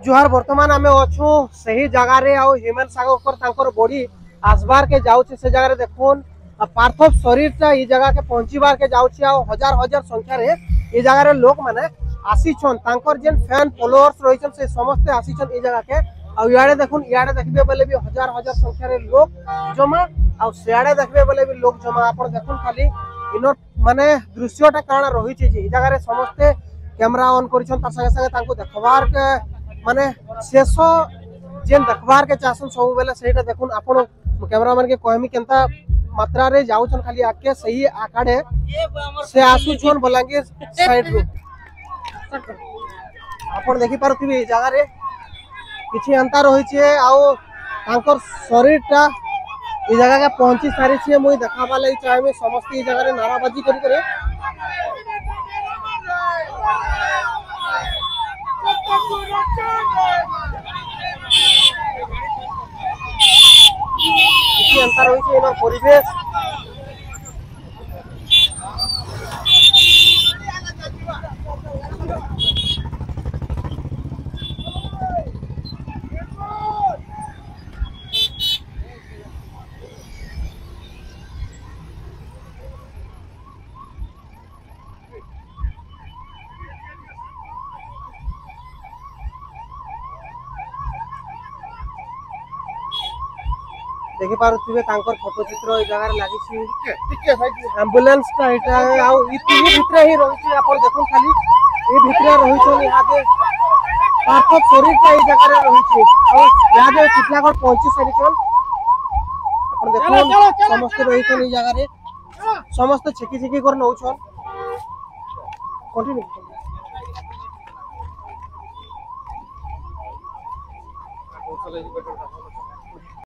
जुहार वर्तमान आम अच्छू से जगार ह्यूमन सागर बॉडी आसबार के जाऊे से जगह देखुन पार्थव शरीर टा ये जगह के पहुंचबार के जाऊे हजार हजार संख्यार ये जगार लोक मैंने आसीछन जेन फैन फॉलोअर्स रही से समस्ते आसीछन ये जगह के आड़े देखुन इे देखिए बोले भी हजार हजार संख्यार लोक जमा आड़े देखिए बोले भी लोक जमा आप देखुन खाली इन माने दृश्यटा काण रही जगह समस्ते कैमरा ऑन कर संगे संगे देखबार के माने शेष जेन देखबार के चाहसन सब बेले सेटा देखुन आपण कैमरा मैन के कहमी केनता मात्रा रे जाउछन खाली आके सही आकाडे से आसुछन बलांगीर साइड रो आपण देखि पारुथिबे जगह रे किछि अंतर होई छे आउ तांकर शरीरटा ई जगह के पहुंची सारी छे मुई देखाबा लई चाहबे समस्त ई जगह रे नाराबाजी करी करे अंतर होइछे परिवेश देखि पारुथिबे तांकर फोटो चित्र ए जगह रे लागिछि एम्बुलेंस का एटा आउ इति भितरे ही रहिछि आपण देखुन खाली ए भितरे रहिछन यहा पे पार्थव शरीर का ए जगह रे रहिछि आउ यहा पे चितलागढ़ पहुंची सारिछन आपण देखुन समस्त रहिछन ए जगह रे समस्त छेकी छेकी कर नउछन कंटिन्यू